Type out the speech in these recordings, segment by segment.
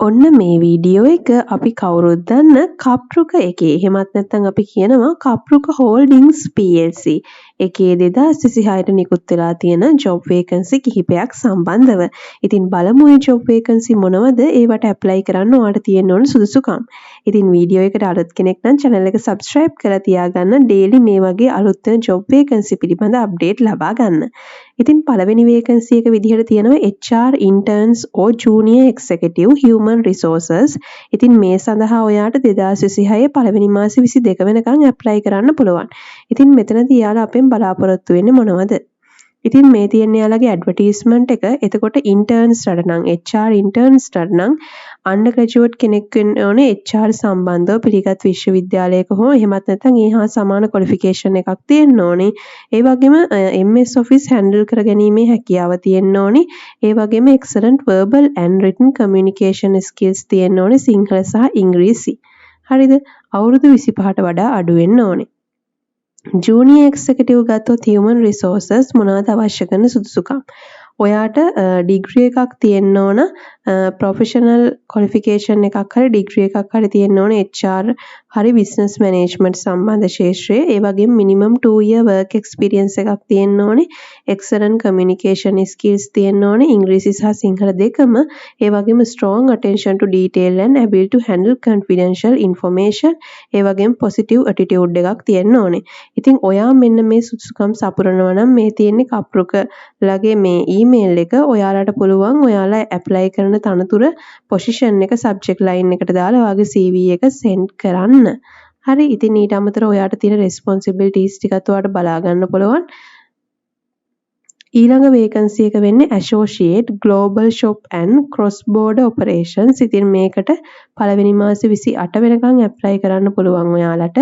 ඔන්න මේ වීඩියෝ එක අපි කවුරුත් දන්න කප්රුක එකේ එහෙමත් නැත්නම් අපි කියනවා කප්රුක හෝල්ඩින්ග්ස් PLC එකේ 2026ට නිකුත් වෙලා තියෙන ජොබ් වේකන්සි කිහිපයක් සම්බන්ධව. ඉතින් බලමු මේ ජොබ් වේකන්සි මොනවද? ඒවට ඇප්ලයි කරන්න ඔයාලට තියෙන්න ඕන සුදුසුකම්. ඉතින් වීඩියෝ එකට අලුත් කෙනෙක් නම් channel එක subscribe කරලා තියාගන්න daily මේ වගේ අලුත් වෙන ජොබ් වේකන්සි පිළිබඳ අප්ඩේට් ලබා ගන්න. ඉතින් පළවෙනි වේකන්සි එක විදිහට තියෙනවා HR interns or junior executive human resources. ඉතින් මේ සඳහා ඔයාට 2026 පළවෙනි මාසේ 22 වෙනකන් ඇප්ලයි කරන්න පුළුවන්. ඉතින් මෙතනදී යාලා අපෙන් බලාපොරොත්තු වෙන්නේ මොනවද? ඉතින් මේ තියෙන්නේ යාලගේ ඇඩ්වර්ටයිස්මන්ට් එක. එතකොට ඉන්ටර්න්ස්ලට නම් HR ඉන්ටර්න්ස්ලට නම් අන්ඩර් ග්‍රැජුවේට් කෙනෙක් වෙන්න ඕනේ HR සම්බන්ධව පිළිගත් විශ්වවිද්‍යාලයක හෝ එහෙමත් නැත්නම් ඒ හා සමාන ක්වොලිෆිකේෂන් එකක් තියෙන්න ඕනේ. ඒ වගේම MS Office handle කරගැනීමේ හැකියාව තියෙන්න ඕනේ. ඒ වගේම excellent verbal and written communication skills තියෙන්න ඕනේ සිංහල සහ ඉංග්‍රීසි. හරිද? අවුරුදු 25ට වඩා අඩු වෙන්න ඕනේ. ජූනියර් එක්සිකියුටිව් ගත්තොත් human resources මොනවද අවශ්‍ය කරන සුදුසුකම්? ඔයාට ඩිග්‍රී එකක් තියෙන්න ඕන ප්‍රොෆෙෂනල් ක්වොලිෆිකේෂන් එකක් හරි ඩිග්‍රී එකක් හරි තියෙන්න ඕන HR හරි බිස්නස් මැනේජ්මන්ට් සම්බන්ධ ක්ෂේත්‍රයේ ඒ වගේම මිනිමම් 2 year work experience එකක් තියෙන්න ඕනේ excellent communication skills තියෙන්න ඕනේ ඉංග්‍රීසි සහ සිංහල දෙකම ඒ වගේම strong attention to detail and able to handle confidential information ඒ වගේම positive attitude එකක් තියෙන්න ඕනේ. ඉතින් ඔයා මෙන්න මේ සුදුසුකම් සපුරනවා නම් මේ තියෙන්නේ කප්රුක ලගේ මේ ඊමේල් එක ඔයාලට පුළුවන් ඔයාලා ඇප්ලයි කරන තනතුර පොසිෂන් එක සබ්ජෙක්ට් ලයින් එකට දාලා ඔයාගේ CV එක සෙන්ඩ් කරන්න. හරි ඉතින් ඊට අමතරව ඔයාට තියෙන රෙස්පොන්සිබිලිටීස් ටිකත් ඔයාට බලා ගන්න පුළුවන්. ඊළඟ වේකන්සි එක වෙන්නේ associate global shop and cross border operations. ඉතින් මේකට පළවෙනි මාසේ 28 වෙනකන් ඇප්ලයි කරන්න පුළුවන් ඔයාලට.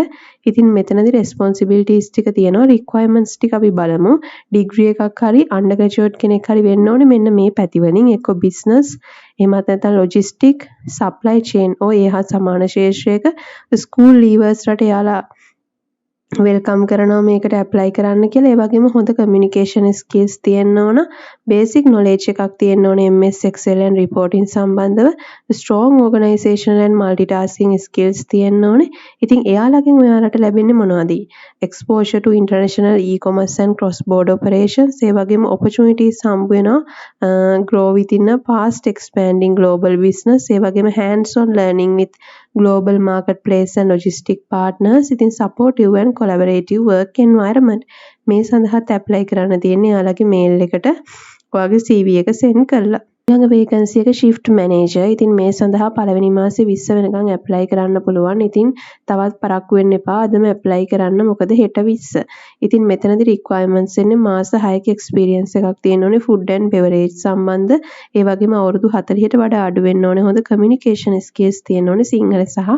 ඉතින් මෙතනදී responsibilities ටික තියෙනවා requirements ටික අපි බලමු. ඩිග්‍රී එකක් හරි අන්ඩර් ග්‍රැජුවේට් කෙනෙක් හරි වෙන්න ඕනේ මෙන්න මේ පැතිවලින් එක්ක business එහෙමත් නැත්නම් logistic supply chain ඔය හා සමාන ක්ෂේත්‍රයක school leavers රට යාලා වෙල්කම් කරනවා මේකට ඇප්ලයි කරන්න කියලා. ඒ වගේම හොඳ කමියුනිකේෂන් ස්කිල්ස් තියෙන්න ඕන. බේසික් නොලෙජ් එකක් තියෙන්න ඕනේ MS Excel and reporting සම්බන්ධව. strong organizational and multitasking skills තියෙන්න ඕනේ. ඉතින් එයාලගෙන් ඔයාලට ලැබෙන්නේ මොනවද? exposure to international e-commerce and cross border operations. ඒ වගේම opportunities හම්බ වෙනවා grow within a fast expanding global business. ඒ වගේම hands on learning with global marketplace and logistic partners. ඉතින් supportive and collaborative work environment. මේ සඳහාත් ඇප්ලයි කරන්න තියෙන්නේ යාළගේ mail එකට ඔයාගේ CV එක send කරලා. ඊළඟ වේකන්සි එක shift manager. ඉතින් මේ සඳහා පළවෙනි මාසේ 20 වෙනකන් ඇප්ලයි කරන්න පුළුවන්. ඉතින් තවත් පරක්කු වෙන්න එපා. අදම ඇප්ලයි කරන්න. මොකද හෙට 20. ඉතින් මෙතනදී requirements එන්නේ මාස 6ක experience එකක් තියෙන්න ඕනේ food and beverage සම්බන්ධ. ඒ වගේම අවුරුදු 40ට වඩා අඩු වෙන්න ඕනේ. හොඳ communication skills තියෙන්න ඕනේ සිංහල සහ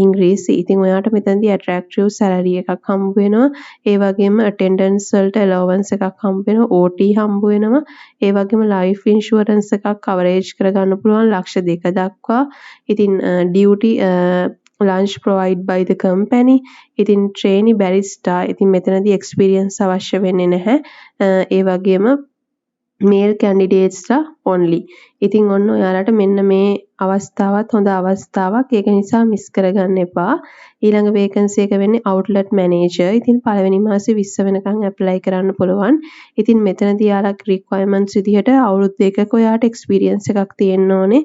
ඉංග්‍රීසි. ඉතින් ඔයාට මෙතනදී attractive salary එකක් හම්බ වෙනවා. ඒ වගේම attendance වලට allowance එකක් හම්බ වෙනවා. OT හම්බ වෙනවා. ඒ වගේම life insurance එකක් කවරේජ් කරගන්න පුළුවන් ලක්ෂ 2 දක්වා. ඉතින් duty lunch provide by the company. ඉතින් trainee barista. ඉතින් මෙතනදී experience අවශ්‍ය වෙන්නේ නැහැ. ඒ වගේම male candidates only. ඉතින් ඔන්න ඔයාලට මෙන්න මේ අවස්ථාවත් හොඳ අවස්ථාවක්. ඒක නිසා මිස් කරගන්න එපා. ඊළඟ වේකන්සි එක වෙන්නේ outlet manager. ඉතින් පළවෙනි මාසේ 20 වෙනකන් ඇප්ලයි කරන්න පුළුවන්. ඉතින් මෙතනදී යාලගේ requirements විදිහට අවුරුදු 2ක ඔයාට experience එකක් තියෙන්න ඕනේ.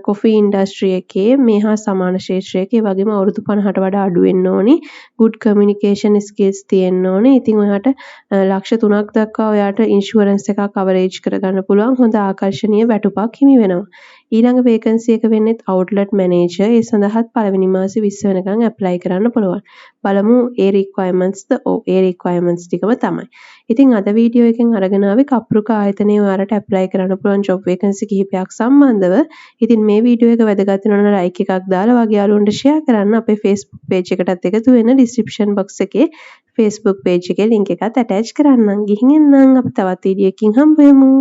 coffee industry එකේ මේ හා සමාන ක්ෂේත්‍රයක ඒ වගේම අවුරුදු 50ට වඩා අඩු වෙන්න ඕනේ. good communication skills තියෙන්න ඕනේ. ඉතින් ඔයාට ලක්ෂ 3ක් දක්වා ඔයාට insurance එකක් coverage කරගන්න පුළුවන්. හොඳ ආකර්ශනීය වැටුපක් හිමි වෙනවා. ඊළඟ වේකන්සි එක වෙන්නේ outlet manager. ඒ සඳහාත් පළවෙනි මාසේ 20 වෙනකන් ඇප්ලයි කරන්න පුළුවන්. බලමු ඒ requirements ඒ requirements ටිකම තමයි. ඉතින් අද වීඩියෝ එකෙන් අරගෙන ආවේ කප්රුක ආයතනයේ ඔයාලට ඇප්ලයි කරන්න පුළුවන් ජොබ් වේකන්සි කිහිපයක් සම්බන්ධව. ඉතින් මේ වීඩියෝ එක වැදගත් වෙනවා නම් like එකක් දාලා වගේ යාළුවන්ට share කරන්න. අපේ Facebook page එකටත් එකතු වෙන්න description box එකේ Facebook page එකේ link එකත් attach කරන්නම්. ගිහින් එන්නම් අපි තවත් වීඩියෝ එකකින් හම්බ වෙමු.